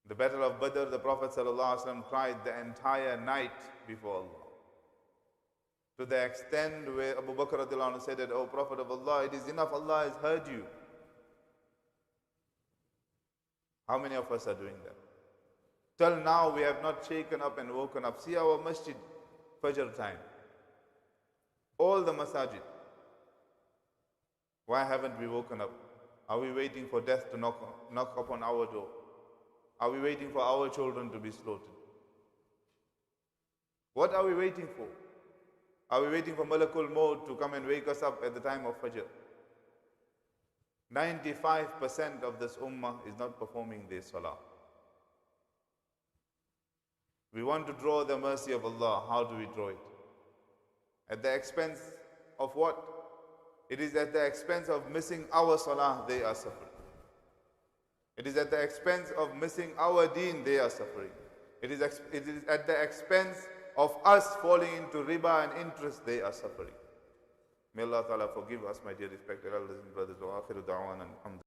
The battle of Badr, the Prophet ﷺ cried the entire night before Allah. To the extent where Abu Bakr radiallahu anhu said that, "O Prophet of Allah, it is enough, Allah has heard you." How many of us are doing that? Till now we have not shaken up and woken up. See our masjid, Fajr time. All the masajid. Why haven't we woken up? Are we waiting for death to knock upon our door? Are we waiting for our children to be slaughtered? What are we waiting for? Are we waiting for Malakul Maut to come and wake us up at the time of Fajr? 95% of this ummah is not performing their salah. We want to draw the mercy of Allah. How do we draw it? At the expense of what? It is at the expense of missing our salah, they are suffering. It is at the expense of missing our deen, they are suffering. It is at the expense of us falling into riba and interest, they are suffering. May Allah Ta'ala forgive us, my dear respected elders and brothers. Wa akhiru da'wana alhamdulillah.